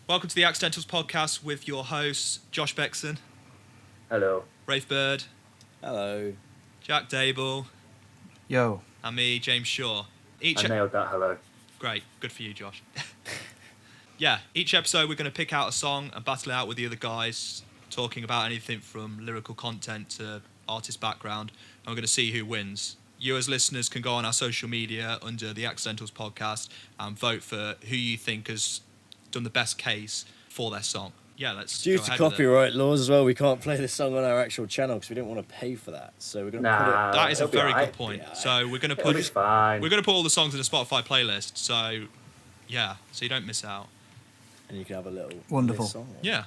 Welcome to the Accidentals podcast with your hosts, Josh Beckson. Hello. Rafe Bird. Hello. Jack Dable. Yo. And me, James Shaw. I nailed that hello. Great. Good for you, Josh. Yeah, each episode we're going to pick out a song and battle it out with the other guys, talking about anything from lyrical content to artist background, and we're going to see who wins. You as listeners can go on our social media under the Accidentals podcast and vote for who you think has done the best case for their song. Yeah, let's Due go to ahead with it. copyright laws as well, we can't play this song on our actual channel because we don't want to pay for that. So we're going to put it... That is a it'll be very alright. good point. Yeah. So we're going to It'll be fine. we're going to put all the songs in a Spotify playlist. So yeah, so you don't miss out. And you can have a little... Wonderful. song. Yeah.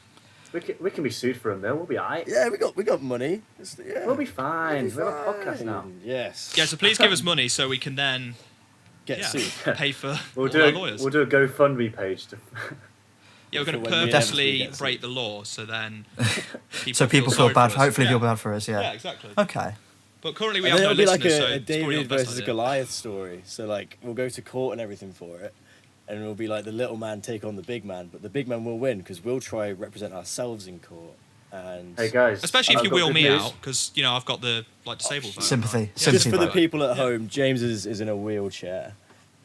We can be sued for a mill. We'll be alright. Yeah, we got money. Yeah. We'll be fine. We'll be We have a podcast fine. now. Yes. Yeah, so please give us money so we can then Get sued. pay for We'll all do our lawyers. we'll do a GoFundMe page. Yeah, we're going to for when we purposely eventually get break the law so then people So people sorry feel bad. for us. Hopefully yeah. feel bad for us. Yeah. Yeah, exactly. Okay. But currently we And have then no it'll be listeners, like so a it's probably David not the best versus idea. Goliath story. So like we'll go to court and everything for it, and it'll be like the little man take on the big man, but the big man will win because we'll try represent ourselves in court. And Hey guys. Especially if I've you got weel good me news. out, because you know I've got the disabled vote. Sympathy. Yeah. Sympathy. just for the vote. people at Yeah. home, James is in a wheelchair.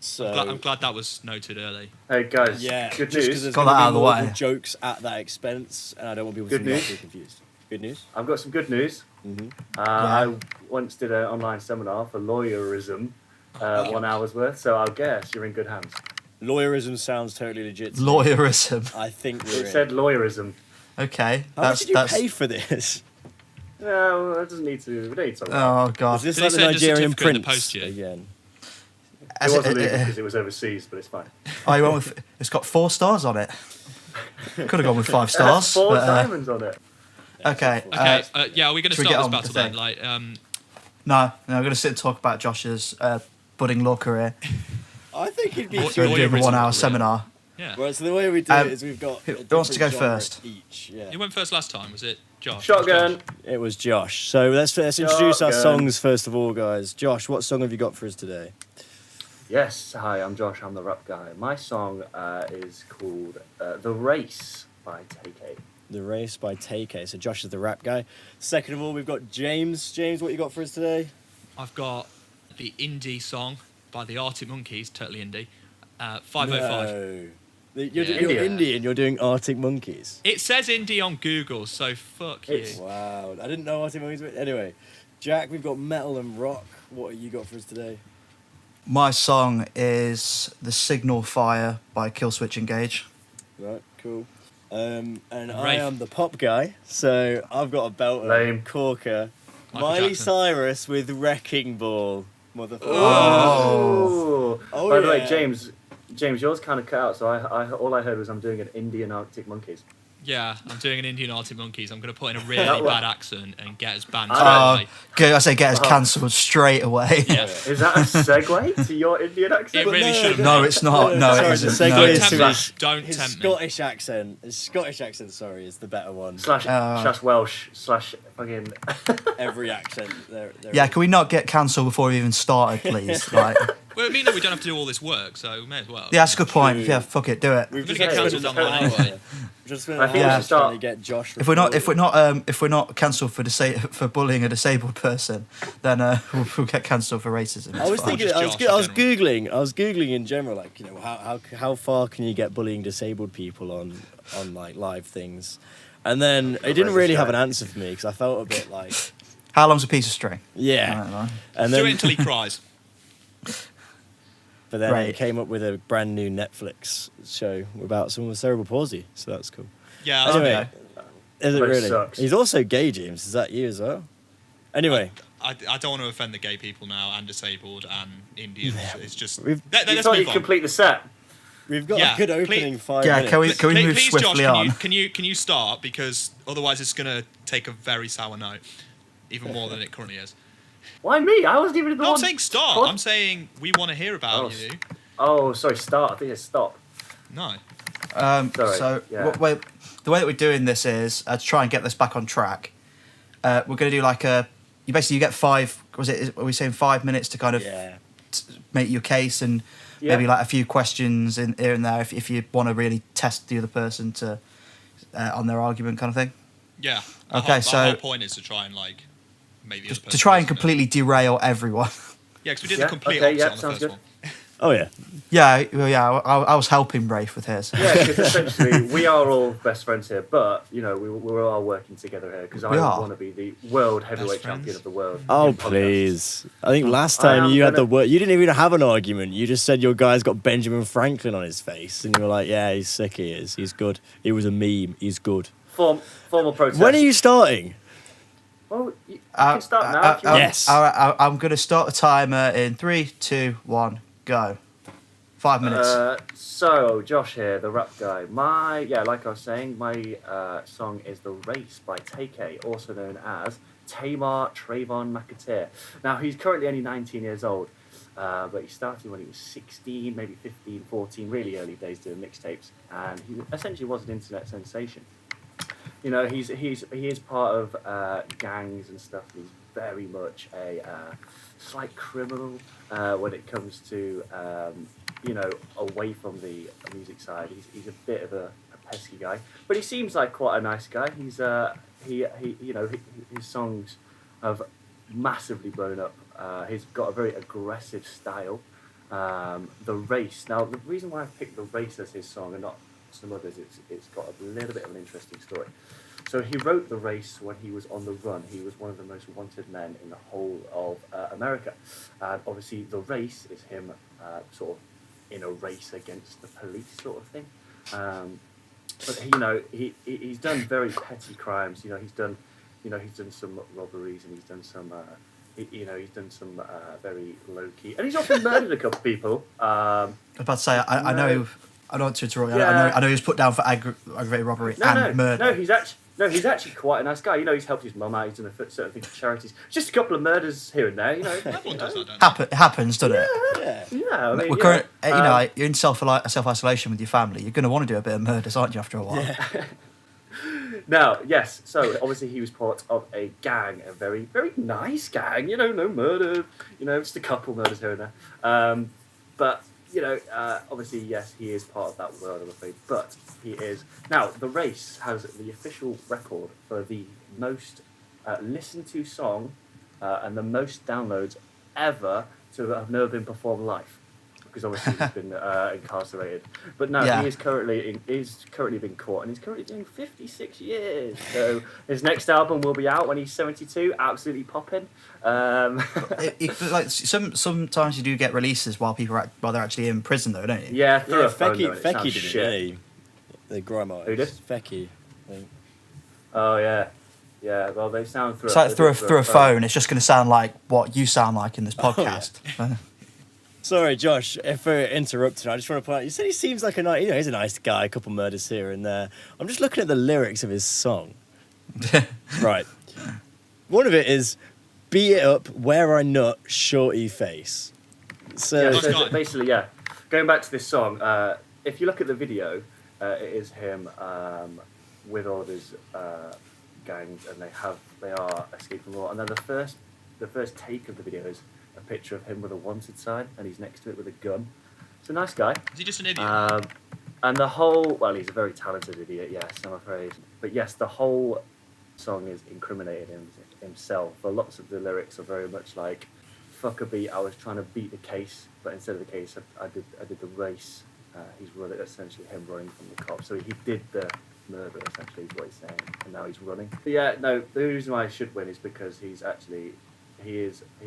So I'm glad that was noted early. Hey guys. yeah, Good just 'cause news. there's Got gonna that be out of the more way. jokes at that expense, and I don't want people Good to be news. actually confused. Good news. I've got some good news. Mm-hmm. I once did an online seminar for lawyerism, 1 hour's worth. So I'll guess you're in good hands. Lawyerism sounds totally legit. to me. Lawyerism. I think we're It in. said lawyerism. Okay. How much did you pay for this? No, it doesn't need to. We don't need to talk about Oh god. Is this Did like they the send a Nigerian certificate in the prince post to you? again? it. It was illegal because it was overseas, but it's fine. Oh, you went with, it's got 4 stars on it. Could have gone with 5 It has stars. 4 but, diamonds on it. Okay. Okay, yeah, are we going to should we start get this on battle with the then? thing? Like, No, we're going to sit and talk about Josh's budding law career. I think he'd be. What- We're doing a Lawyerism, 1-hour yeah. semanar. yeah. Right, so the way we do it is we've got. who a wants to go different genre first? Each, yeah. You went first last time, was it Josh? Shotgun. It was Josh. So let's introduce our Shotgun. songs first of all, guys. Josh, what song have you got for us today? Yes, hi, I'm Josh, I'm the rap guy. My song is called The Race by TK. The Race by Tay-K. So Josh is the rap guy. Second of all, we've got James. James, what you got for us today? I've got the indie song by the Arctic Monkeys, totally indie. 505. No. Yeah. You're India. Indian. You're doing Arctic Monkeys. It says indie on Google, so fuck you. It's- Wow. I didn't know Arctic Monkeys. Anyway, Jack, we've got metal and rock. What have you got for us today? My song is The Signal Fire by Killswitch Engage. Right, cool. And I Rafe. am the pop guy, so I've got a belter, Lame. corker, Michael Miley Jackson. Cyrus with Wrecking Ball, motherfucker. Oh. Oh, By the way, yeah. James, yours kind of cut out, so I all I heard was I'm doing an Indian Arctic Monkeys. Yeah, I'm doing an Indian Arctic Monkeys. I'm going to put in a really That one. bad accent and get us banned Oh. straight away. Good, I say get us Oh. cancelled straight away. Yeah. Is that a segue to your Indian accent? It really should. No, it's not. No, sorry, it the isn't. segue No. is Don't to tempt his, me. Don't his tempt me. Scottish accent. His Scottish accent, sorry, is the better one. Slash Welsh slash fucking. Every accent. There Yeah, is. can we not get cancelled before we even started, please? Like, Well, it means that we don't have to do all this work, so we may as well. yeah, that's a good point. True. Yeah, fuck it, do it. We've I'm just gonna get spent cancelled an online hour- anyway. Just spent I an think we hour should start- trying to get Josh. If we're not cancelled for bullying a disabled person, then we'll get cancelled for racism. I was It's fine. thinking, Just I was, Josh in I was general. googling in general, like, you know, how far can you get bullying disabled people on like live things, and then it didn't really have an answer for me because I felt a bit like, How long's a piece of string? yeah, Right, right. and Do it then until he cries. but then Right. it came up with a brand new Netflix show about someone with cerebral palsy, so that's cool. Yeah, Anyway, okay. is it But it really? sucks. He's also gay, James. Is that you as well? Anyway, I don't want to offend the gay people now and disabled and Indians. It's just We've- let's You thought move you'd on. complete the set. we've got Yeah, a good opening 5 Yeah, minutes. can we move Please, swiftly Josh, on? Can you start, because otherwise it's going to take a very sour note, even more than it currently is. Why me? I wasn't even in the No, I'm one. saying start. What? I'm saying we want to hear about you. Oh, sorry, start. I think it's stop. No. Sorry, So yeah. the way that we're doing this is to try and get this back on track. We're going to do like you get 5. Are we saying 5 minutes to kind of Yeah. make your case, and Yeah. maybe like a few questions in here and there if you want to really test the other person to on their argument kind of thing. Yeah. Okay, The whole point is to try and like make the other person To try and listen. completely derail everyone. Yeah, because we did Yeah, the complete okay, opposite yeah, on the sounds first good. one. Oh yeah. Yeah, well, yeah. I was helping Rafe with his. Yeah, because essentially we are all best friends here, but you know we're all working together here because I We are. want to be the world heavyweight Best friends? champion of the world. Oh in podcasts. please! I think last I time am you had gonna- the word. You didn't even have an argument. You just said your guy's got Benjamin Franklin on his face, and you were like, "Yeah, he's sick. He is. He's good. He was a meme. He's good." Formal protest. When are you starting? Well, you can start now. If you want. Yes. I'm going to start a timer in 3, 2, 1, go. 5 minutes. So Josh here, the rap guy. Like I was saying, my song is "The Race" by TK, also known as Tamar Trayvon McAteer. Now he's currently only 19 years old, but he started when he was 16, maybe 15, 14, really early days doing mixtapes, and he essentially was an internet sensation. You know, he is part of gangs and stuff. And he's very much a slight criminal when it comes to away from the music side. He's a bit of a pesky guy, but he seems like quite a nice guy. He's his songs have massively blown up. He's got a very aggressive style. The Race. Now, the reason why I picked The Race as his song and not some others, it's got a little bit of an interesting story. So he wrote The Race when he was on the run. He was one of the most wanted men in the whole of America. And obviously The Race is him sort of in a race against the police sort of thing. But he's done very petty crimes. He's done some robberies, and he's done some very low key, and he's often murdered a couple of people. I was about to say, I know. I don't want to interrupt you. Yeah. I know he was put down for aggravated robbery and murder. He's actually quite a nice guy. He's helped his mum out. He's done certain things for charities. Just a couple of murders here and there. Everyone does that, don't they? It happens, doesn't it? Yeah. I mean, You're in self isolation with your family. You're going to want to do a bit of murders, aren't you? After a while. Yeah. Now, yes. So obviously he was part of a gang, a very, very nice gang. No murder. Just a couple murders here and there. But obviously, yes, he is part of that world, I'm afraid. But he is now. The Race has the official record for the most listened to song and the most downloads ever to have never been performed live, because obviously he's been incarcerated. But no, Yeah. he is currently been caught, and he's currently doing 56 years. So his next album will be out when he's 72, absolutely popping. Like sometimes you do get releases while they're actually in prison, though, don't you? Yeah, through Yeah, a phone, though, and it Fecky sounds did shit. it. Yeah, the grime artist. Who did? Fecky. I think. Oh yeah. Yeah, well, they sound through It's like through a phone. It's just going to sound like what you sound like in this Oh, podcast. Sorry, Josh, if we're interrupting, I just want to point out, you said he seems like he's a nice guy, a couple murders here and there. I'm just looking at the lyrics of his song. Right. One of it is, beat it up, where I nut, shorty face. So, Yeah, Nice so guy. basically, yeah. Going back to this song, if you look at the video, it is him with all of his gangs, and they are escaping from law. And then the first take of the video is a picture of him with a wanted sign, and he's next to it with a gun. It's a nice guy. Is he just an idiot? And he's a very talented idiot, yes, I'm afraid. But yes, the whole song is incriminating himself. But lots of the lyrics are very much like, fuck a beat, I was trying to beat the case, but instead of the case, I did the race. He's running, essentially him running from the cops. So he did the murder, essentially, is what he's saying, and now he's running. But yeah, no, the reason why I should win is because he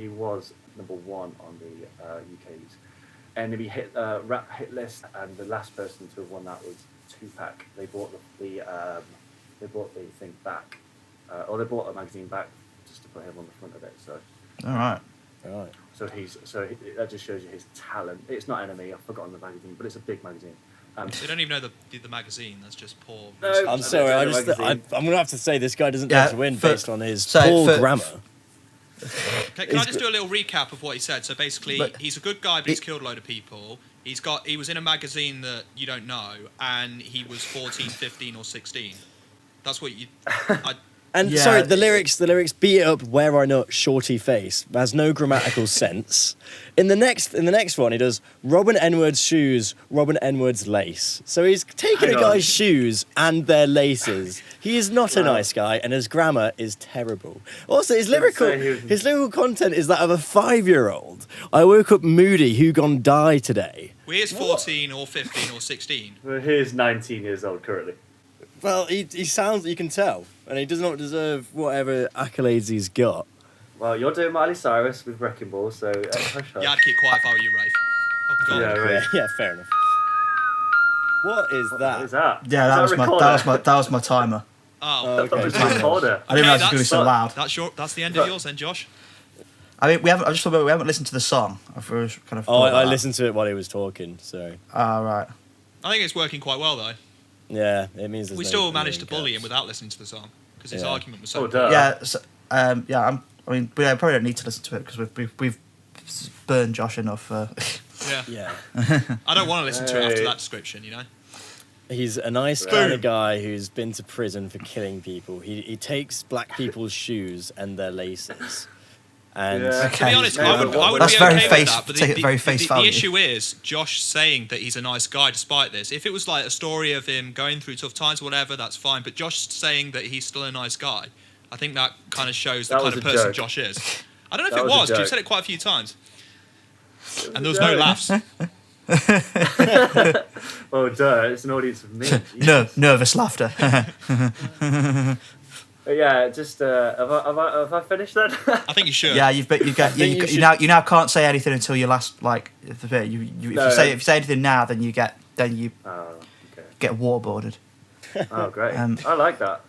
was number one on the UK's enemy rap hit list, and the last person to have won that was Tupac. They bought the thing back, or they bought a magazine back just to put him on the front of it. So All right. right. That just shows you his talent. It's not Enemy, I've forgotten the magazine, but it's a big magazine. They don't even know the magazine. That's just poor. No. research. I'm sorry, I'm magazine. going to have to say this guy doesn't Yeah, have to win for- based on his so poor for- grammar. Can I just do a little recap of what he said? So basically, But- he's a good guy, but he's killed a load of people. He was in a magazine that you don't know, and he was 14, 15, or 16. That's what you. And Yeah, sorry, the lyrics beat it up where I not shorty face. Has no grammatical sense. In the next one, he does Robin N-word's shoes, Robin N-word's lace. So he's taking Hang a on. guy's shoes and their laces. He is not a nice guy, and his grammar is terrible. Also, his lyrical content is that of a 5-year-old. I woke up moody. Who gon' die today? Well, he is 14 or 15 or 16. Well, he's 19 years old currently. Well, he sounds, you can tell, and he does not deserve whatever accolades he's got. Well, you're doing Miley Cyrus with Wrecking Ball, so hush hush. Yeah, I'd keep quiet if I were you, Rafe. Oh, God. Yeah, right. Yeah, fair enough. What is What that? is that? Yeah, Is that was my timer. Oh, Okay. That was a recorder. I didn't realize it was that's- going to be so loud. that's the end of yours then, Josh. I mean, we haven't listened to the song. I've kind of. Oh, I listened to it while he was talking, so Ah, right. I think it's working quite well, though. yeah, it means We still managed to bully him without listening to the song because his Yeah. argument was so Oh, duh. Yeah. So, yeah. I mean, we probably don't need to listen to it because we've burned Josh enough. Yeah. Yeah. I don't want to listen to it after Hey. that description, you know? He's a nice kind of guy who's been to prison for killing people. He takes black people's shoes and their laces. And Yeah. To Okay. be honest, No, I would That's be very okay face- with that, but take it very face the value. issue is Josh saying that he's a nice guy despite this. If it was like a story of him going through tough times or whatever, that's fine. But Josh saying that he's still a nice guy, I think that kind of shows the That kind was of a person joke. Josh is. I don't know That if it was a was, 'cause you joke. said it quite a few times. And was there a was no joke. laughs. Oh, duh, it's an audience of me. Nervous laughter. But yeah, just have I finished then? I think you should. Yeah, you now can't say anything until your last the bit. If you say anything now, then you get Oh, okay. waterboarded. Oh, great. Um, I like that.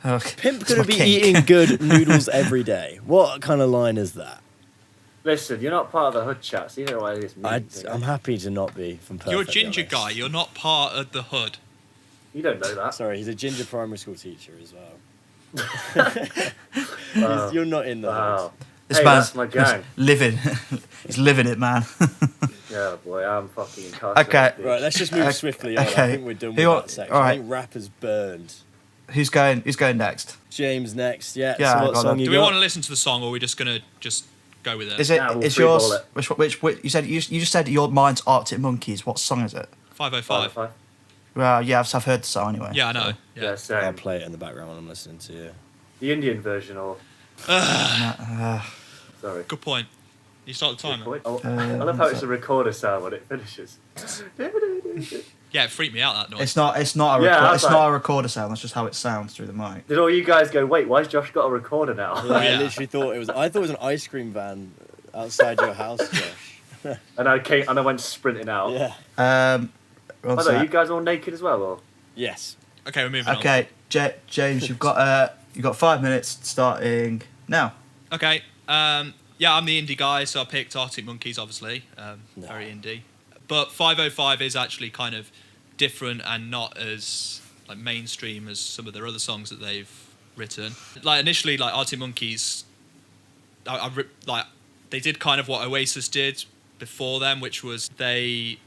Okay. Pimp It's gonna my be kink. eating good noodles every day. What kind of line is that? Listen, you're not part of the hood chat, so you don't know what this means. I'm happy to not be. From You're a perfectly ginger honest. guy. You're not part of the hood. You don't know that. Sorry, he's a ginger primary school teacher as well. Wow. You're not in the hood. Wow. This Hey, man's that's my gang. living. He's living it, man. Yeah, boy, I'm fucking incarcerated. Okay. bitch. Right, let's just move swiftly on. I okay. think we're done Who with wa- that section. alright. I think rap has burned. Who's going next? James next. Yeah. Yeah, So I what got song that. you Do we got? want to listen to the song, or are we just gonna go with it? Is it? Nah, we'll Is freeball yours? it. Which you said you just said your mine's Arctic Monkeys. What song is it? 505. Well, yeah, I've heard the song anyway. Yeah, I know. Yeah, Yeah. I'll same. play it in the background when I'm listening to you. The Indian version, or sorry. Good point. You start the Good timer. point. Oh, I love how it's a recorder sound when it finishes. Yeah, it freaked me out, that noise. It's not. It's not a. Yeah, Record, I it's was not like- a recorder sound. That's just how it sounds through the mic. Did all you guys go, wait, why's Josh got a recorder now? Yeah, I yeah. literally thought it was. I thought it was an ice cream van outside your house, Josh. And I went sprinting out. Yeah. One By the way, sec. you guys all naked as well, or? Yes. Okay, we're moving Okay, James, you've got 5 minutes starting now. on. Okay. Yeah, I'm the indie guy, so I picked Arctic Monkeys, obviously. No. Very indie. But 505 is actually kind of different and not as like mainstream as some of their other songs that they've written. Like initially, like Arctic Monkeys, like they did kind of what Oasis did before them, which was they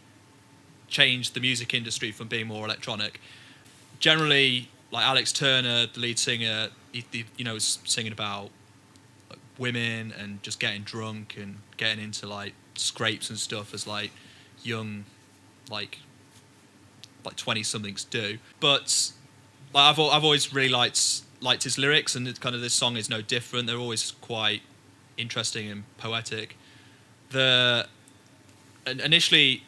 changed the music industry from being more electronic. Generally, like Alex Turner, the lead singer, he was singing about like, women and just getting drunk and getting into like scrapes and stuff as like young, like 20-somethings do. But like I've always really liked his lyrics, and it's kind of this song is no different. They're always quite interesting and poetic. Initially,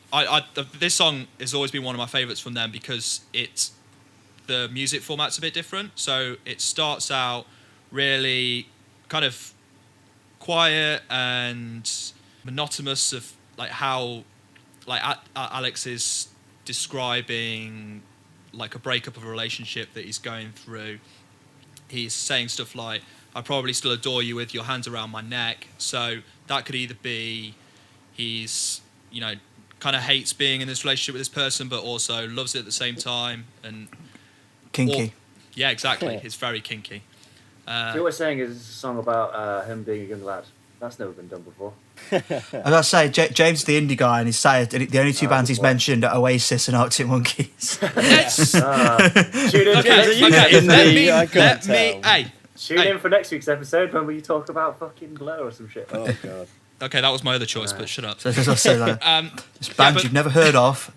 this song has always been one of my favourites from them because the music format's a bit different. So it starts out really kind of quiet and monotonous of like how like Alex is describing like a breakup of a relationship that he's going through. He's saying stuff like, I probably still adore you with your hands around my neck. So that could either be he's, kind of hates being in this relationship with this person, but also loves it at the same time. And Kinky. yeah, exactly. It's very kinky. So what we're saying is it's a song about him being a young lad. That's never been done before. I gotta say, James is the indie guy, and he's saying the only two bands he's good point. mentioned are Oasis and Arctic Monkeys. Yes. Tune in, Okay, for next okay, week's I episode. can't let me. tell. Hey. Tune in for next week's episode when we talk about fucking Blur or some shit. Oh god. Okay, that was my other choice, but shut up. So as I say, like, this band but- you've never heard of,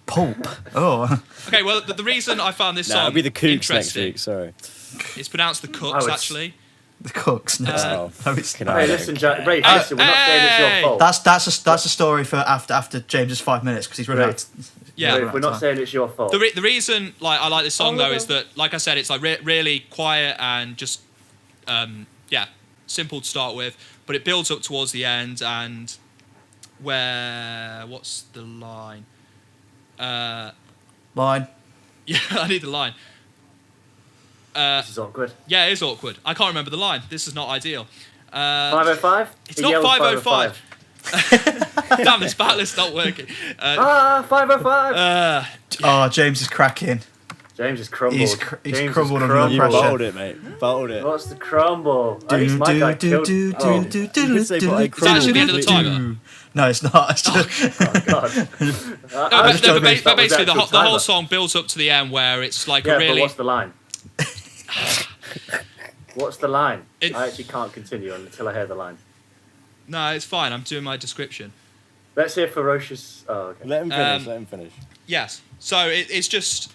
Pulp. Oh, Okay, well, the reason I found this No, song it'll be the Kooks next interesting, week. Sorry. it's pronounced the Oh, Cooks, it's- actually. the Cooks. No, Oh, no, it's fucking not. hell. Hey, listen, Rafe, listen, we're not saying it's Hey! your fault. That's a story for after James's 5 minutes because he's running Right. out. Yeah. Rafe, we're not saying it's your fault. The reason like I like this song Oh, though no. is that, like I said, it's like really quiet and just simple to start with, but it builds up towards the end. And what's the line? Line. Yeah, I need the line. This is awkward. Yeah, it is awkward. I can't remember the line. This is not ideal. 505? It's He not yells 505. Damn, this battle is not working. 505! Oh, James is cracking. James is crumbled. He's James crumbled is under You pressure. bottled it, mate. Bottled it. What's the crumble? At least my guy killed... Oh, You could say, but I It's actually the end of the crumbled. timer. No, it's not. It's just, oh God. No, I was but joking, that was basically the actual whole timer. song builds up to the end where it's like Yeah, a but really. what's the line? What's the line? It- I actually can't continue until I hear the line. No, it's fine. I'm doing my description. Let's hear Ferocious... Oh, okay. Let him finish. Um, Let him finish. Yes. So it's just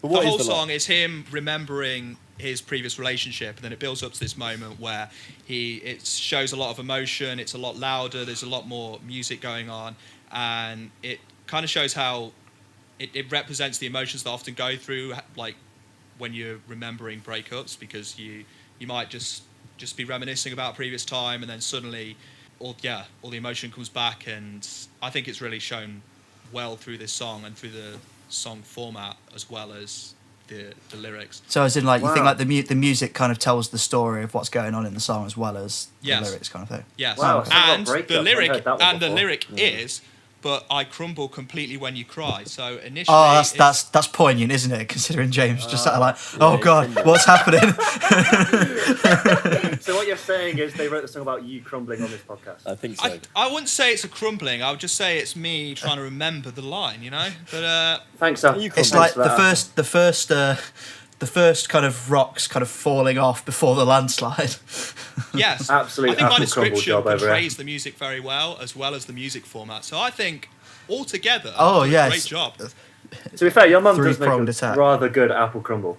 But the what is whole the song line? is him remembering his previous relationship, and then it builds up to this moment where it shows a lot of emotion. It's a lot louder. There's a lot more music going on, and it kind of shows how it represents the emotions that often go through, like when you're remembering breakups, because you might just be reminiscing about a previous time, and then suddenly all the emotion comes back. And I think it's really shown well through this song and through the song format as well as the lyrics. so as in like you think Wow. like the music kind of tells the story of what's going on in the song as well as Yes. the lyrics kind of thing. Yes. Wow, it's and about breakup. the I've lyric heard that one before. is, but I crumble completely when you cry. So initially, Oh, it's- that's poignant, isn't it? Considering James just sat like, yeah, oh it's god, in there. what's happening? So what you're saying is they wrote the song about you crumbling on this podcast. I think so. I wouldn't say it's a crumbling. I would just say it's me trying to remember the line, you know. But Thanks, Al. You It's Thanks like for that. the first kind of rocks kind of falling off before the landslide. yes, Absolute I think my apple crumble description job over here. portrays the music very well, as the music format. So I think altogether, Oh, did a yes. great job. To be fair, your mum does make Three-pronged a attack. rather good apple crumble.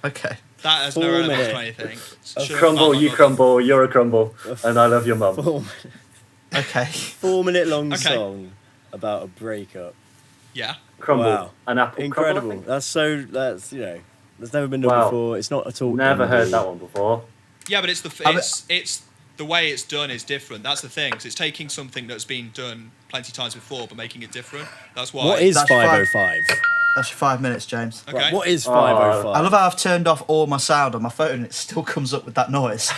Okay. That has 4 no relevance minutes. to anything. Should've Crumble, found my you mother. crumble, you're a crumble, and I love your mum. 4 Okay. 4-minute long Okay. song about a breakup. Yeah. Crumble, Wow. an apple Incredible. crumble. That's you know, that's never been done Wow. before. It's not at all. Never indie. heard that one before. Yeah, but it's I mean- it's the way it's done is different. That's the thing. 'Cause it's taking something that's been done plenty of times before, but making it different. That's why. What is That's 505? That's your 5 minutes, James. Okay. Right, what is Oh, 505? I love how I've turned off all my sound on my phone and it still comes up with that noise.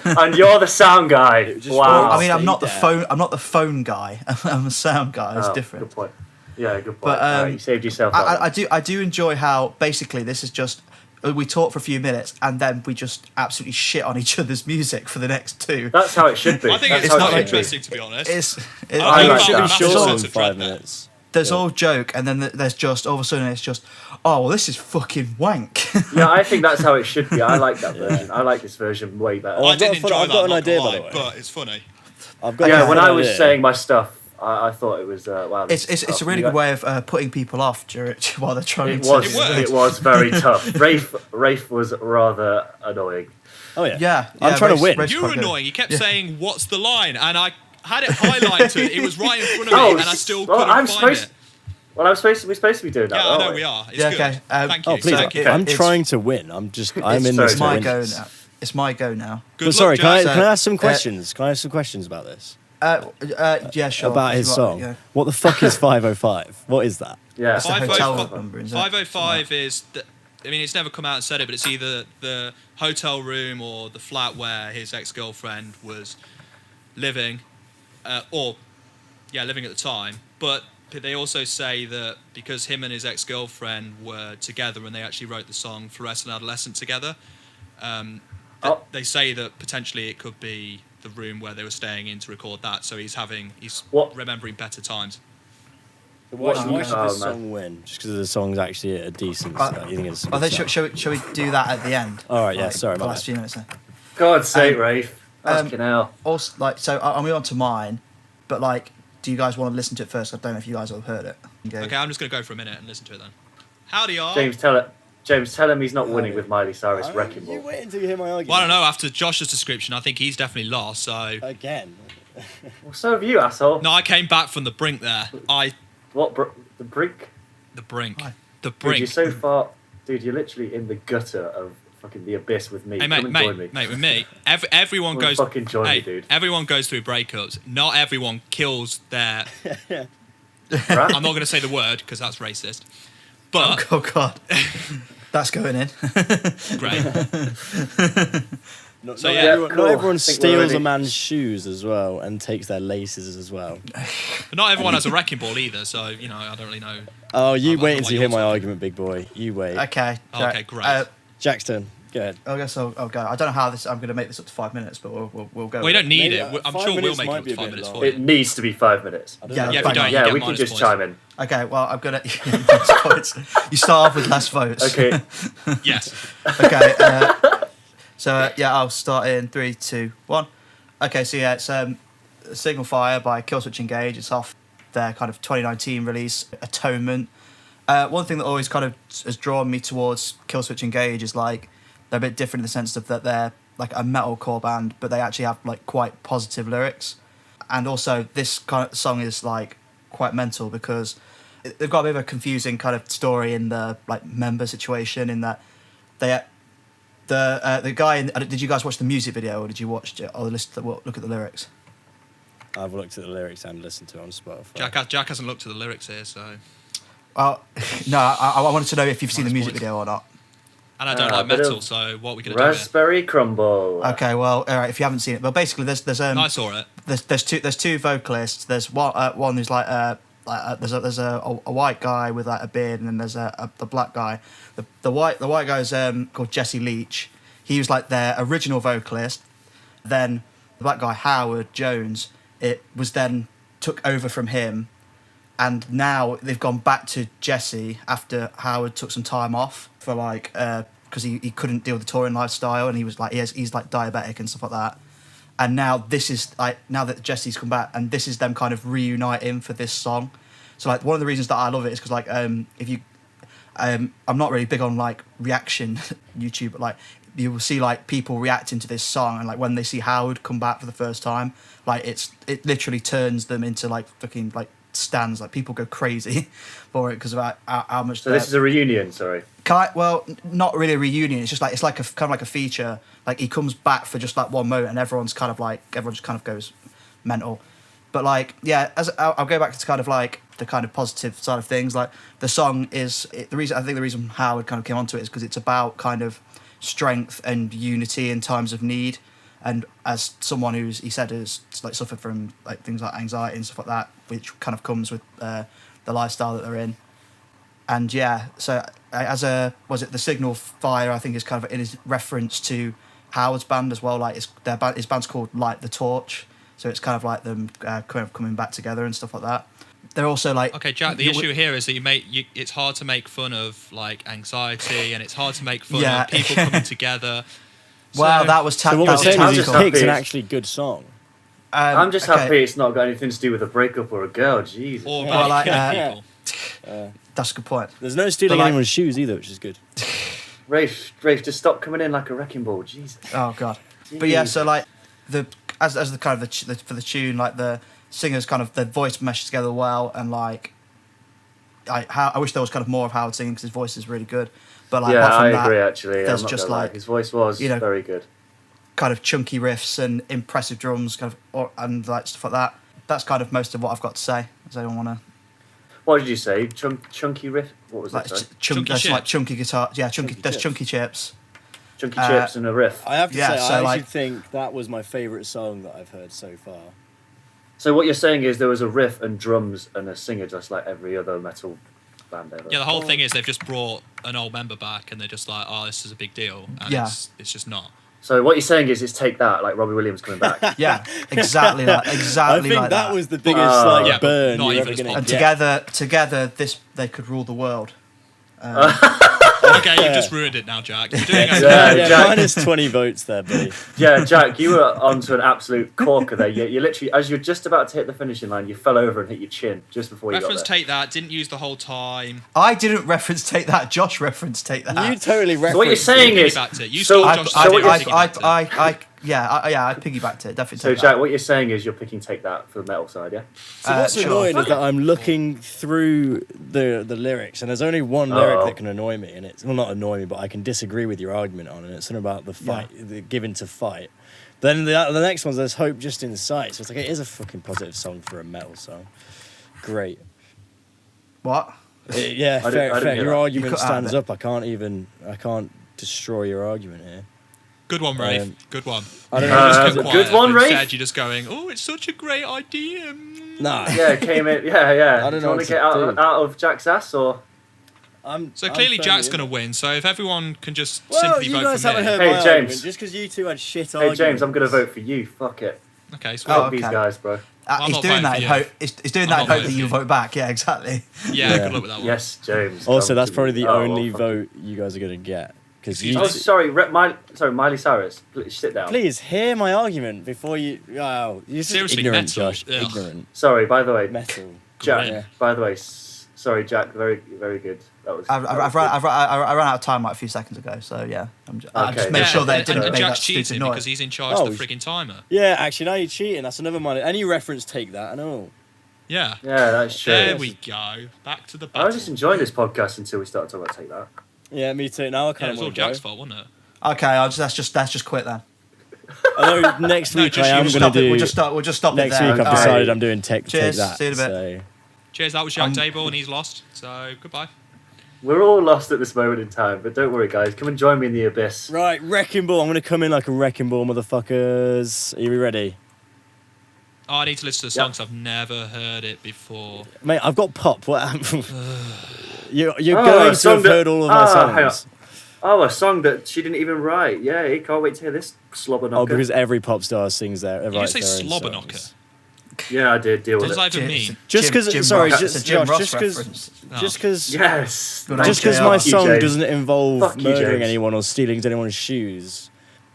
And you're the sound guy. Just Wow. I mean, I'm Stay not the there. phone. I'm not the phone guy. I'm a sound guy. It's Oh, different. Good point. Yeah, good point. But, Alright, you saved yourself that one. I do enjoy how basically this is just we talk for a few minutes and then we just absolutely shit on each other's music for the next two. That's how it should be. I think That's it's how not it should be. interesting, to be honest. I I like like that. Should be That's shorter all than It's a 5 thread there. minutes. there's Yeah. all joke and then there's just all of a sudden it's just oh well this is fucking wank. Yeah, I think that's how it should be. I like that version. I like this version way better. Oh, I I've got didn't a fun- enjoy I've that. got an not idea, gonna by the lie, way. but it's funny. I've got Yeah, a when fun I was idea. saying my stuff, I thought it was wow. this it's is a tough. really You good got- way of putting people off during, while they're trying It to. was. It worked. It was very tough. Rafe was rather annoying. Oh yeah. Yeah, I'm trying to Rachel's- win. Rachel's You were quite good. annoying. You kept Yeah. saying, "What's the line?" And I had it highlighted. It was right in front of me, Oh, and I still well, couldn't I'm find supposed- it. Well, we're supposed to be doing that. Yeah, I aren't know we are. It's Yeah, good. okay, Thank you. Oh please! Thank you. I'm It's- trying to win. I'm It's in so this It's to my win. go now. It's my go now. Good But sorry, luck, can I Jack. ask some questions? Can I ask some questions about this? Yeah, sure. About if his you want, song. yeah. What the fuck is 505? What is that? Yeah. It's a hotel 505 number, isn't it? 505 is. I mean, it's never come out and said it, but it's either the hotel room or the flat where his ex-girlfriend was living, living at the time. But they also say that because him and his ex-girlfriend were together and they actually wrote the song "Fluorescent Adolescent" together, Oh. they say that potentially it could be the room where they were staying in to record that. So he's What? remembering better times. Why should Oh, this man. song win? Just because the song's actually a decent. You think it's? a I good think song? shall we do that at the end? All right, yeah, sorry, the my last bad. few minutes. Then. God's sake, Rafe. Fucking hell. Also, like, so I'll move on to mine, but like, do you guys want to listen to it first? I don't know if you guys have heard it. Okay, I'm just going to go for a minute and listen to it then. Howdy, y'all. James, tell him he's not winning with Miley Cyrus Wrecking You Ball. wait until you hear my argument. Well, I don't know. After Josh's description, I think he's definitely lost. So Again. Well, so have you, asshole. no, I came back from the brink there. What, the brink? The brink. Why? The Dude, brink. you're so far... Dude, you're literally in the gutter of fucking the abyss with me. Hey, Come and join me. mate, with me, everyone Come and goes. fucking join hey, me, dude. everyone goes through breakups. Not everyone kills their. Right? I'm not going to say the word because that's racist. But Oh God, that's going in. great. Not, So, not yeah. everyone, Cool. not everyone I think we're steals ready. a man's shoes as well and takes their laces as well. But not everyone has a wrecking ball either. So I don't really know. Oh, you I don't wait know until what you hear you're my talking. argument, big boy. You wait. Okay. Okay, great. Jackson, go ahead. I guess I'll go. I don't know how this. I'm going to make this up to 5 minutes, but we'll go. Well, you with don't it. need Maybe, it. I'm 5 sure we'll minutes make might it be a 5 bit minutes long. for It you. needs to be 5 minutes. I don't Yeah, know. Yeah, if you bang don't, on. you Yeah, get we can minus just points. chime in. Okay. Well, I'm gonna. You start off with less votes. Okay. Yes. Okay. Yeah, I'll start in 3, 2, 1. Okay, so yeah, it's Signal Fire by Killswitch Engage. It's off their kind of 2019 release, Atonement. One thing that always kind of has drawn me towards Killswitch Engage is like they're a bit different in the sense of that they're like a metalcore band, but they actually have like quite positive lyrics. And also, this kind of song is like quite mental because they've got a bit of a confusing kind of story in the like member situation in that they. The guy in, did you guys watch the music video or did you watch it or look at the lyrics? I've looked at the lyrics and listened to it on Spotify. Jack hasn't looked at the lyrics here, so. Well, no, I wanted to know if you've seen the Minus music points. video or not. And I don't Ah, like bit metal, of so what are we going to do here? Raspberry Crumble. Okay, well, all right. If you haven't seen it, well, basically, there's No, I saw it. there's two vocalists. There's one who's like there's a white guy with like a beard, and then there's the black guy. The white guy's called Jesse Leach. He was like their original vocalist. Then the black guy Howard Jones, it was then took over from him, and now they've gone back to Jesse after Howard took some time off for like because he couldn't deal with the touring lifestyle, and he was like he's like diabetic and stuff like that. And now this is like now that Jesse's come back, and this is them kind of reuniting for this song. So like one of the reasons that I love it is because like if you I'm not really big on like reaction YouTube, but like you will see like people reacting to this song, and like when they see Howard come back for the first time, like it literally turns them into like fucking like stands. Like people go crazy for it because of how much. So this is a reunion, sorry. Well, not really a reunion. It's just like it's like a kind of like a feature. Like he comes back for just like one moment, and everyone just kind of goes mental. But like yeah, as I'll go back to kind of like the kind of positive side of things. Like the song is the reason Howard kind of came onto it is because it's about kind of strength and unity in times of need. And as someone he said has like suffered from like things like anxiety and stuff like that, which kind of comes with the lifestyle that they're in. And yeah, so the Signal Fire, I think is kind of in his reference to Howard's band as well. Like his band's called Light the Torch, so it's kind of like them kind of coming back together and stuff like that. They're also like Okay, Jack. The issue here is that it's hard to make fun of like anxiety, and it's hard to make fun Yeah. of people coming together. Well, So- that was So what we're that was saying is he's tactical. picked an actually good song. I'm just okay. happy it's not got anything to do with a breakup or a girl. Jesus. Or Well, about like, killing people. That's a good point. There's no stealing But, like- anyone's shoes either, which is good. Rafe, just stop coming in like a wrecking ball. Jesus. Oh god. But yeah, Jeez. so like as the kind of for the tune, like the singers kind of their voice meshed together well, and like I wish there was kind of more of Howard singing because his voice is really good. But like Yeah, apart I from agree. that, Actually, there's I'm not just gonna lie. like His voice was you know, very good. kind of chunky riffs and impressive drums, kind of and like stuff like that. That's kind of most of what I've got to say. Does anyone want to What did you say? Chunky riff? What was like it? Sorry? Chunky there's like chips. chunky guitar? Yeah, chunky. Chunky There's chips. chunky chips. Chunky chips and a riff. I have to Yeah, say, so, I like- actually think that was my favourite song that I've heard so far. So what you're saying is there was a riff and drums and a singer, just like every other metal band ever. Yeah, the whole thing is they've just brought an old member back, and they're just like, "Oh, this is a big deal," and Yeah. it's just not. So what you're saying is take that, like Robbie Williams coming back. Yeah, exactly that. Exactly I think like that was the biggest Yeah, but burn not you're even ever as going to And get. together, they could rule the world. Okay, you've just ruined it now, Jack. You're doing okay. Yeah, Jack. minus 20 votes there, buddy. Yeah, Jack, you were onto an absolute corker there. You literally, as you're just about to hit the finishing line, you fell over and hit your chin just before you Reference got there. take that. Didn't use the whole time. I didn't reference take that. Josh referenced take that. You totally referenced So what you're saying is, Piggybacked it. You so, stole I, Josh's so idea, what you're, piggybacked it. I piggybacked it. Definitely. so Take Jack, that. what you're saying is you're picking take that for the metal side, yeah? So what's Sure. annoying is that I'm looking through the lyrics, and there's only one lyric Oh. that can annoy me, and it's well, not annoy me, but I can disagree with your argument on, and it's something about the fight, the giving to fight. Then the next one's there's hope just in sight. So it's like it is a fucking positive song for a metal song. Great. What? Yeah, I fair. didn't hear Your that. argument You cut out stands there. up. I can't destroy your argument here. Good one, Rafe. Um, Good one. I don't You know. just Uh, kept good quiet, one, but Rafe. instead you're just going, oh, it's such a great idea. Nah. Yeah, came in. Yeah. I don't Do you know want what to get to do. out of Jack's ass or? So clearly Jack's going to win. So if everyone can just Well, simply you vote guys for haven't me. heard Hey, my James. argument. Just because you two had shit Hey arguments. James, I'm gonna vote for you. Fuck it. Okay, sweet. Fuck Oh, these okay. guys, bro. I'm He's not doing voting that for in you. hope. He's doing I'm that in not hope voting that for you you. vote back. Yeah, exactly. Yeah, Yeah. good luck with that one. Yes, James. Also, come that's to probably me. the Oh, only well, fuck vote you guys are going to get. Because Excuse you. me? Oh, sorry, Miley Cyrus. Please sit down. Please hear my argument before you. Oh, you're just Seriously, ignorant, metal. Josh. Ugh. Ignorant. Sorry, by the way, Metal. Jack. Yeah. By the way, sorry, Jack. Very, very good. That was. I that was ran out of time like a few seconds ago. So yeah, I Okay. just made Yeah, sure that it and didn't make Jack's that stupid cheating noise. because he's in charge Oh, of the frigging timer. Yeah, actually, now you're cheating. That's another money. Any reference take that. I know. Yeah. good. Yeah, that's true. There we go. Back to the I battle. was just enjoying this podcast until we started talking about take that. Yeah, me too. Now I Yeah, kind it of was all want to Jack's go. fault, wasn't it? Okay, let's just quit then. I know next No, week just I you am just going to Stop it. do. We'll just stop Next it there. week I've Okay. decided I'm doing take Cheers, that. see you in a bit. So. Cheers, that was Jack Table and he's lost. So goodbye. We're all lost at this moment in time, but don't worry, guys. Come and join me in the abyss. Right, wrecking ball. I'm going to come in like a wrecking ball, motherfuckers. Are you ready? Oh, I need to listen to the song 'cause I've never heard it before. Mate, I've got pop. What happened? You're Oh, going a to song have that- heard all of my hang on. songs. Oh, a song that she didn't even write. Yeah, can't wait to hear this slobber knocker. Oh, because every pop star sings their. Did you writes say their own slobber songs. knocker? Yeah, I did deal What with does it. that even It's mean? a Just Jim- 'cause- Jim sorry, Ross- just- it's a Jim Josh, Ross just 'cause- reference. Oh. Just because. Yes. Good Thank Just old because JR. my Fuck you, song James. doesn't involve Fuck you, murdering James. anyone or stealing anyone's shoes.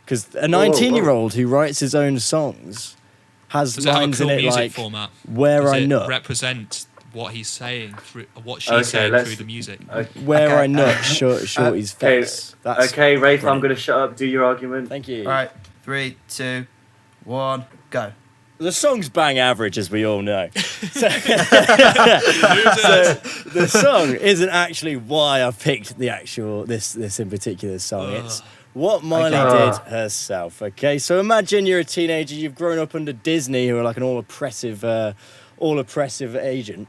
Because a whoa. 19-year-old who writes his own songs has Does it have a lines cool in it music like format? "Where Does I it nut," represent what he's saying through what she's Okay, saying let's- through the music? "Where Okay, I nut," Shorty's Okay, face. That's okay, Rafe, I'm brilliant. going to shut up. Do your argument. Thank you. All right, 3, 2, 1, go. The song's bang average, as we all know. So, Losers. the song isn't actually why I picked the actual this in particular song. It's what Miley Okay. did herself. Okay, so imagine you're a teenager, you've grown up under Disney, who are like an all oppressive agent,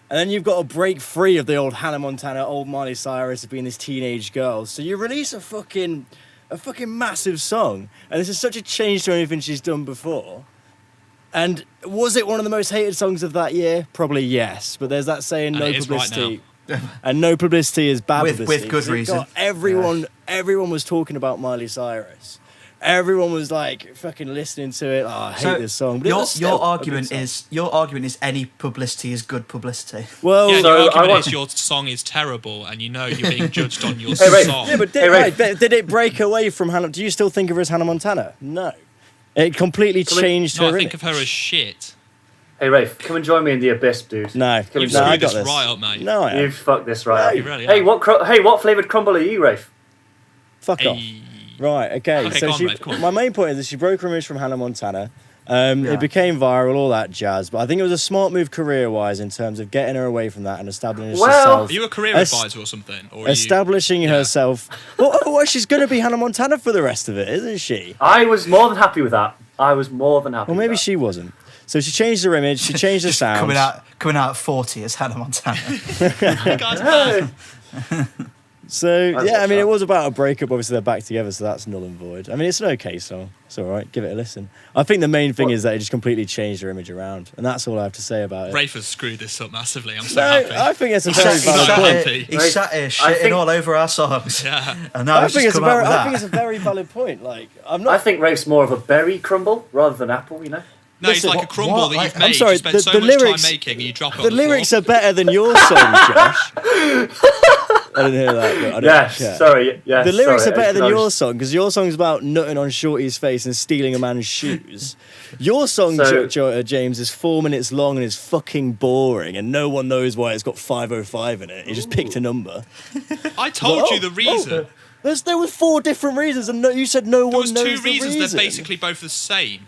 and then you've got to break free of the old Hannah Montana, old Miley Cyrus of being this teenage girl. So you release a fucking massive song, and this is such a change to anything she's done before. And was it one of the most hated songs of that year? Probably yes. But there's that saying, And no it is right publicity. And no publicity is bad With publicity. good 'Cause it reason. got everyone was talking about Miley Cyrus. Everyone was like fucking listening to it. Oh, I hate this song. But it was still your a good argument song. is any publicity is good publicity. Well, Yeah, So your I argument want- is your song is terrible, and you know you're being judged on your Hey, Rafe. song. yeah, but Hey, Rafe. did it break away from Hannah? Do you still think of her as Hannah Montana? No. It completely Come in- changed no, her I think image. of her as shit. Hey, Rafe, come and join me in the abyss, dude. No, Come You've and no, I screwed got this this. right up, mate. No, I am. You've fucked this right You up. really Hey, have. what flavoured crumble are you, Rafe? Fuck off. Hey. Right, okay. Okay, So go on, she, Rafe, come on. my main point is that she broke her image from Hannah Montana. Yeah. It became viral, all that jazz. But I think it was a smart move career-wise in terms of getting her away from that and establishing Well- herself. Are you a career Es- advisor or something? Or are Establishing Yeah. herself. Well, otherwise she's going to be Hannah Montana for the rest of it, isn't she? I was more than happy with that. I was more than happy Well, maybe with that. she wasn't. So she changed her image. She changed the sound. Coming out at 40 as Hannah Montana. you? Guys, bad. So I'd yeah, I watch mean, that. it was about a breakup. Obviously, they're back together, so that's null and void. I mean, it's an okay song. It's all right. Give it a listen. I think the main thing What? is that it just completely changed her image around, and that's all I have to say about it. Rafe has screwed this up massively. I'm so No, happy. I think it's a He very sat, valid sat point. here- he Right. sat here I shitting think- all over our songs. Yeah. And now he's just come out with I think that. it's a very valid point. Like, I'm I not. think Rafe's more of a berry crumble rather than apple. You know. No, it's Listen, like a crumble what? that Like, you've I'm made. sorry, You spend the- so the much lyrics- time making, and you drop it. The on lyrics floor. are better than your song, Josh. I didn't hear that. But I don't Yes. care. Sorry. Yes. The lyrics sorry, are better than I your was- song because your song's about nutting on Shorty's face and stealing a man's shoes. Your song, So- James, is 4 minutes long and is fucking boring, and no one knows why it's got 505 in it. You just picked a number. I told Oh, you the reason. There were 4 different reasons, and you said no There one was knows 2 the reasons. reason. They're basically both the same.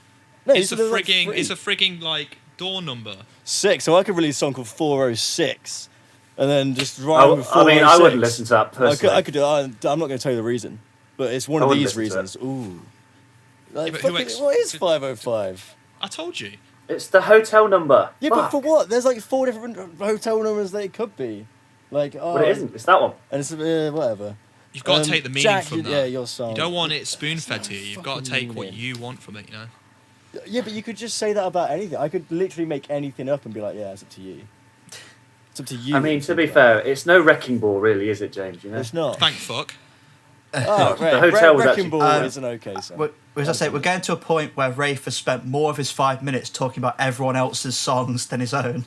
No, you It's a said there were like frigging. 3. It's a frigging like door number. 6. So I could release a song called 406, and then just rhyme with I mean, 406. I wouldn't listen to that I personally. could do. I'm not going to tell you the reason, but it's one I of wouldn't these listen to reasons. Ooh. Like, but who fucking, ex- what is 505? I told you. It's the hotel number. Yeah, but for Fuck. what? There's like 4 different hotel numbers that it could be. Like, oh, But it isn't. It's that one. And it's whatever. You've got to take the meaning Jack, from that. Yeah, your song. You don't want it spoon fed to you. You've got to fucking take what meaning. you want from it. You know. Yeah, but you could just say that about anything. I could literally make anything up and be like, yeah, it's up to you. It's up to you. I mean, to be fair, it's no wrecking ball, really, is it, James? You know. it's not. Thank fuck. Oh, right. The hotel was Wrecking actually- Ball Um, is an okay song. As I say, we're getting to a point where Rafe has spent more of his 5 minutes talking about everyone else's songs than his own.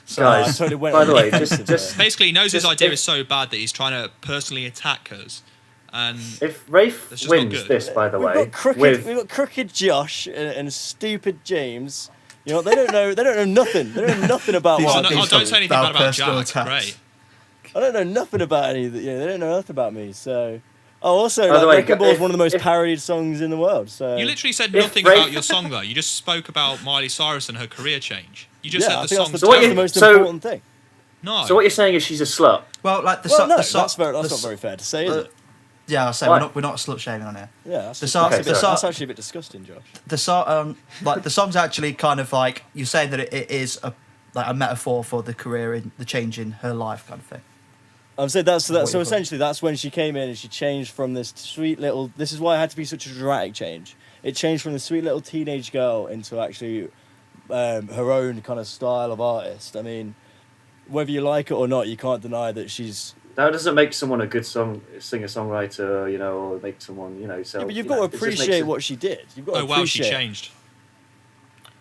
So, Guys, I totally went by the on way, defensive just there. Basically, he knows his Just idea if- is so bad that he's trying to personally attack us. And if Rafe That's just not wins good. this, by the way, We've with got crooked Josh and stupid James. You know, they don't know nothing. They don't know nothing about These oh, are what. no, these don't say anything are bad about personal Jack. attacks. Great. I don't know nothing about any of the, they don't know nothing about me. So, also, By the way, Wrecking Ball is if- one of the most if- parodied songs in the world. So You literally said If nothing Rafe- about your song though. You just spoke about Miley Cyrus and her career change. You just yeah, I said the think song's that's So what the you- most so- important thing. No. So what you're saying is she's a slut. well, like the Well, song. no, the song that's not very fair to say, is it? Yeah, I'll say Why? we're not slut shaming on here. Yeah, that's, The just, song- that's, a bit, okay, that's sorry. actually a bit disgusting, Josh. The song, like the song's actually kind of like you're saying that it is a metaphor for the career in the change in her life kind of thing. I'm saying so What you put. essentially that's when she came in and she changed from this sweet little. This is why it had to be such a dramatic change. It changed from the sweet little teenage girl into actually her own kind of style of artist. I mean, whether you like it or not, you can't deny that she's. That doesn't make someone a good singer-songwriter, you know, or make someone, you know. So Yeah, but you've you got know, to it just makes appreciate it- what she did. You've got to Oh wow, she appreciate. changed.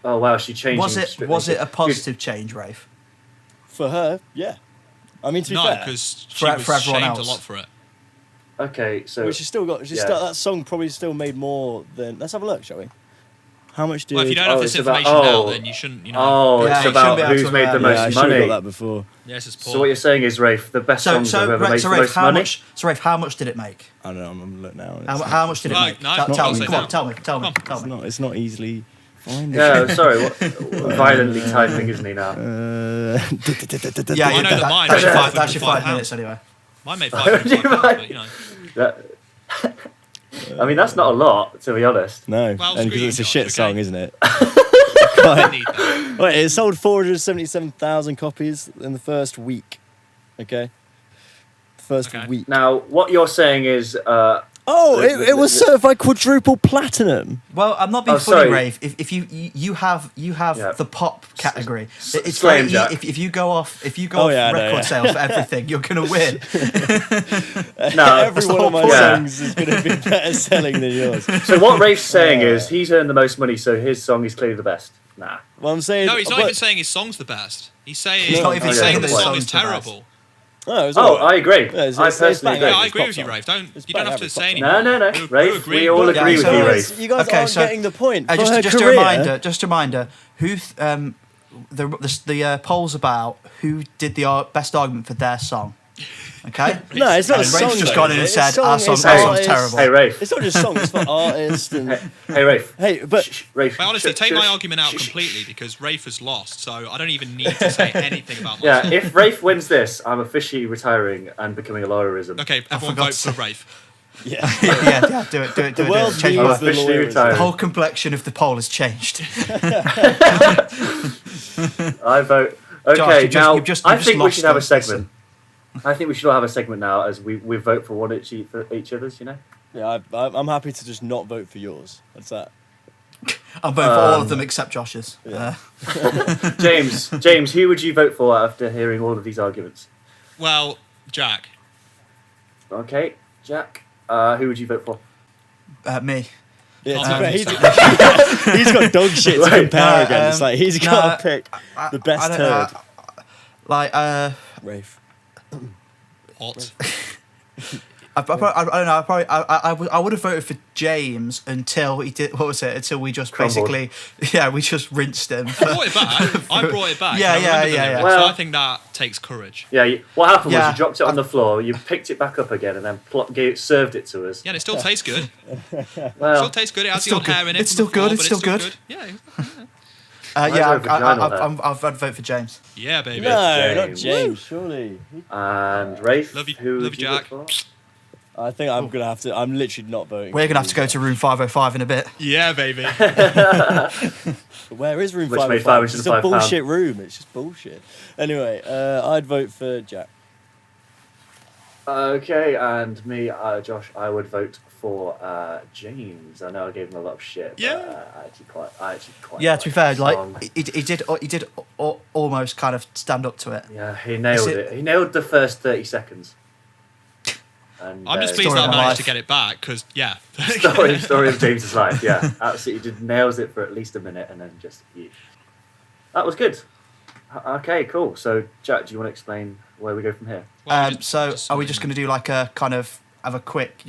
Oh wow, she changed. Was it a positive change, Rafe? For her, yeah. I mean, to be No, fair, because she For- was for everyone shamed else. a lot for it. Okay, so well, she's still got. Yeah. That song probably still made more than. Let's have a look, shall we? How much did? Well, if you don't have Oh, this it's about- information now, oh. then you shouldn't. You know. oh, Yeah, it's you about shouldn't be able who's to made the have- yeah, I most should have money. got that before. Yes, it's Paul. So what you're saying is, Rafe, the best So songs have ever made so the Rafe, most how money. much? So Rafe, how much did it make? I don't know. I'm gonna look now. How much did it No, make? no, tell don't me. say Come on, now. tell me. Come on. Tell me. It's not easily. Fine. Yeah, sorry, violently typing, isn't he now? Yeah, I know that mine made that's your 5 £500 minutes anyway. Mine made £500, but you know. That, I mean, that's not a lot, to be honest. No, Well, and screw because you, it's a Josh, shit okay? song, isn't it? I need that. Wait, it sold 477,000 copies in the first week. Okay, first Okay. week. Now, what you're saying is, Oh, it was certified quadruple platinum. Well, I'm not being Oh, funny, sorry. Rave. If you have Yeah. the pop category, it's Slam very Jack. if you go off Oh, off yeah, I know, record yeah. sales for everything, you're gonna win. no. Every the one of whole my point. songs is going to be better selling than yours. So what Rafe's saying Yeah. is he's earned the most money, so his song is clearly the best. Nah. Well, I'm saying. No, he's not but- even saying his song's the best. He's saying He's not even he's saying saying the his song is song's the best. terrible. Oh, it's Oh, alright. I agree. Yeah, it's- I it's personally bang agree. Yeah, I average agree pop with you, song. Rafe. Don't It's you don't bang have to average say pop anymore. song. No, We're Rafe, we agreeing. all But- agree with so- you, Guys, Rafe. you guys Okay, aren't so- getting the point. For Just her a career, reminder. Just a reminder. Who the polls about who did the best argument for their song. Okay. No, it's not And a Rafe's song. just though, gone in is and it? said, "Our It's song's artists. terrible." Hey, Rafe. It's not just songs for artists and. Hey, Rafe. Hey, but Shh, Rafe. But honestly, Shh, take shh, my shh, argument out shh, shh. completely because Rafe has lost, so I don't even need to say anything about my Yeah, song. if Rafe wins this, I'm officially retiring and becoming a lawyerism. Okay, everyone forgot vote to- for Rafe. yeah. yeah, do it. The world Change I'm needs my the officially lawyers. The retiring. whole complexion of the poll has changed. I vote. Okay, Josh, now you've just I think we lost should have a us, segment. I think we should all have a segment now as we vote for one for each other's. You know. Yeah, I'm happy to just not vote for yours. What's that? I'm voting for all of them except Josh's. Yeah. James, who would you vote for after hearing all of these arguments? Well, Jack. Okay, Jack. Who would you vote for? Me. Yeah, I'll to be vote fair, for he's got dog shit to Right, compare against. Like he's got to pick the best I turd. Like, Rafe. Hot. I don't know. I would have voted for James until he did. What was it? Until we just Crumbled. basically, we just rinsed him. I brought it back. I brought it back. Yeah, and I remembered the yeah. lyrics, Well- so I think that takes courage. Yeah. What happened was Yeah. you dropped it on the floor, you picked it back up again, and then served it to us. Yeah, and it still tastes good. Well, Still tastes good. It has It's the odd still hair in good. it. It's from still the floor, good. but It's still good. Yeah. Yeah, Mine's vaginal I'd vote for James. Yeah, baby. No, not James. James. Surely. and Rafe. Love you- who love would you, vote Jack. for? I think I'm gonna have to. I'm literally not voting. We're gonna have to go to room 505 in a bit. Yeah, baby. Where is room Which 505? made It's just a £505. bullshit room. It's just bullshit. Anyway, I'd vote for Jack. Okay, and me, Josh, I would vote for James. I know I gave him a lot of shit. But, Yeah. I actually quite. Yeah, to be fair, the like song. he did almost kind of stand up to it. Yeah, he nailed Is it- it. He nailed the first 30 seconds. And, I'm just uh, pleased Story that I of my managed life. to get it back because, yeah. story of James's life. Yeah, absolutely, did nails it for at least a minute, and then just that was good. Okay, cool. So, Jack, do you want to explain where we go from here? Well, So are we just going to do like a kind of have a quick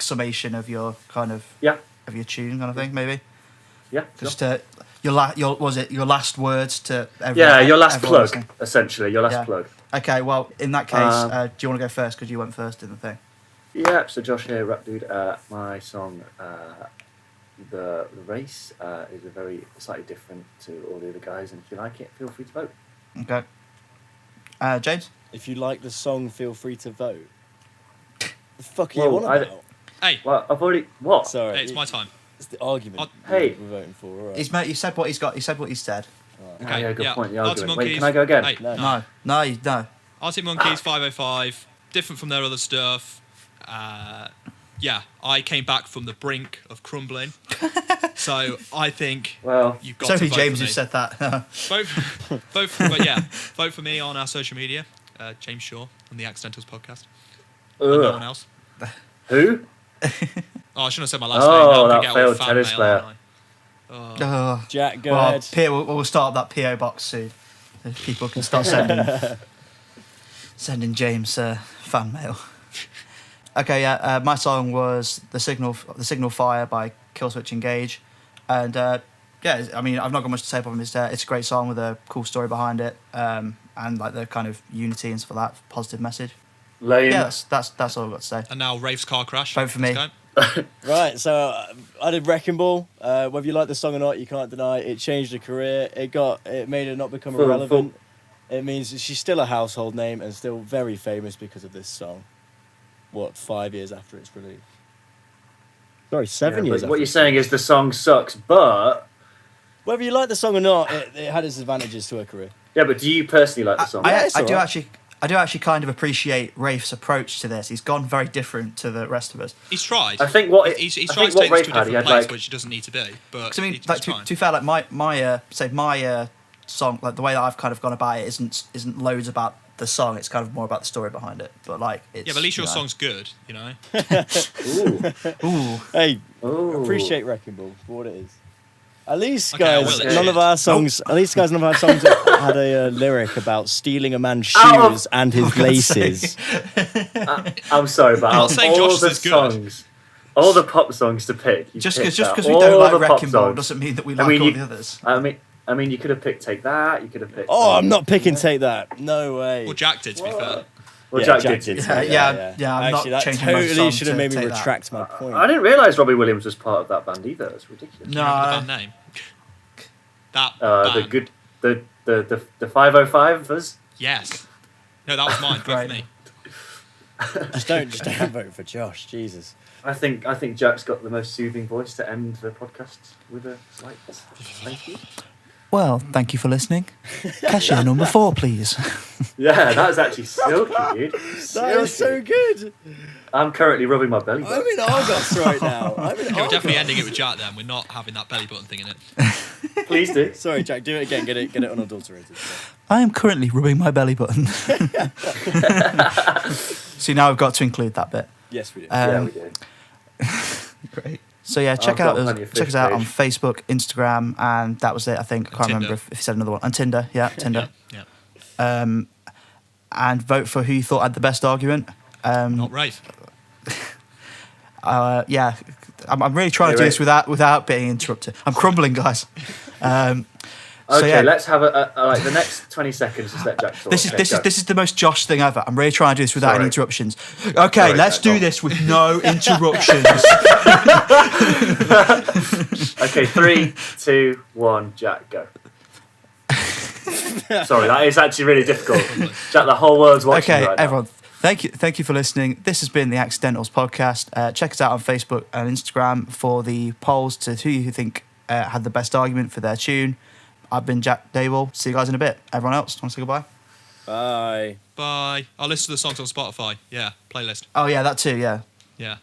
summation of your kind of Yeah, of your tune kind of thing maybe? yeah, sure. Just your last words to everyone? Yeah, your last everyone plug, listening? essentially. Your last Yeah. plug. Okay, well in that case, do you want to go first because you went first in the thing? Yeah, so Josh here, rap dude. My song, the Race, is a very slightly different to all the other guys, and if you like it, feel free to vote. Okay. James? If you like the song, feel free to vote. The fuck are Well, you on I- about? Hey, Well, I've already what? Sorry, hey, it's my time. It's the argument. Hey. we're voting for. All right. He's mate. You said what he's got. He said what he said. Oh, yeah, good point. The Arctic argument. Wait, Monkeys. can I go again? Hey, No. no. No. Arctic Monkeys 505, different from their other stuff. Yeah, I came back from the brink of crumbling. So I think Well, you've got It's to only vote James for who me. said that. Vote for me on our social media, James Shaw on the Accidentals podcast. And no one else. who? Oh, I shouldn't have said my last Oh, name. Now I'm that gonna get all failed fan tennis mail, player. aren't I? Oh. Jack, go Well, ahead. we'll start up that PO box soon. So people can start sending James fan mail. Okay, yeah. My song was the Signal Fire by Killswitch Engage, and yeah, I mean I've not got much to say about it. It's a great song with a cool story behind it, and like the kind of unity and stuff like that, positive message. Lame. Yeah, that's all I've got to say. And now Rafe's car crash. Vote for me. Let's go. Right, so I did Wrecking Ball. Whether you like the song or not, you can't deny it changed her career. It made her not become Full- irrelevant. It means that she's still a household name and still very famous because of this song. 5 years after it's released? Sorry, 7 Yeah, years. but After what you're saying is the song sucks, but Whether you like the song or not, it had its advantages to her career. yeah, but do you personally like the song? Yeah, it's I do alright. actually kind of appreciate Rafe's approach to this. He's gone very different to the rest of us. He's tried. I think what he's I tried think to what take this Rafe to a had, he different had place, like which it doesn't need to be. But 'Cause I mean, he's like trying. to be fair, like my song, like the way that I've kind of gone about it isn't loads about the song. It's kind of more about the story behind it. But like, it's, Yeah, but at least your you know. song's good, you know. ooh, Ooh, Hey, ooh. appreciate Wrecking Ball for what it is. At least, Okay, I guys, will, none of shit. our songs. At least, guys, none of our songs had a lyric about stealing a man's Out of- shoes and his laces. I'm sorry, but I'm not out of saying all Josh's the is good. songs, all the pop songs to pick, you just picked because out we all don't like the pop Wrecking Ball songs. doesn't mean that we I like mean, all you- the others. I mean, you could have picked Take That. You could have picked. Oh, I'm not picking Take That. No way. Well, Jack did, to be fair. Well, Yeah, Jack, did. did. Yeah, I'm not Actually, that changing my totally song should have to made me Take That. retract my point. I didn't realise Robbie Williams was part of that band either. It's ridiculous. Do you remember the No, band name? That The band. good, the 505ers. Yes. No, that was mine. Vote for Right. me. just don't vote for Josh. Jesus. I think Jack's got the most soothing voice to end the podcast with a slight thank you. Well, thank you for listening. Cashier number 4, please. Yeah, that was actually silky, dude. That is so good. I'm currently rubbing my belly I'm button. in Argos right now. I'm in Yeah, we're definitely Argos. ending it with Jack then. We're not having that belly button thing in it. Please do. Sorry, Jack. Do it again. Get it unadulterated. I am currently rubbing my belly button. See, now we've got to include that bit. Yes, we do. Yeah, we do. Great. So yeah, check I've got us plenty of check us out on fish Facebook, Instagram, and that was it. I think I can't Tinder. remember if you said another one. And Tinder, yeah, Tinder. Yeah. And vote for who you thought had the best argument. Not Rafe. Yeah, I'm really trying to Hey, do this without being interrupted. I'm crumbling, guys. So, Okay, yeah. let's have like the next 20 seconds. Just let Jack talk. This is Okay, this go. is this is the most Josh thing ever. I'm really trying to do this without any Sorry. interruptions. Okay, Sorry, let's Jack, do go. this with no interruptions. Okay, 3, 2, 1, Jack, go. Sorry, that is actually really difficult. Jack, the whole world's watching Okay, you right now. everyone, thank you for listening. This has been the Accidentals podcast. Check us out on Facebook and Instagram for the polls to who you think had the best argument for their tune. I've been Jack Dable. See you guys in a bit. Everyone else, want to say goodbye? Bye. Bye. I'll listen to the songs on Spotify. Yeah, playlist. Oh yeah, that too. Yeah. Yeah.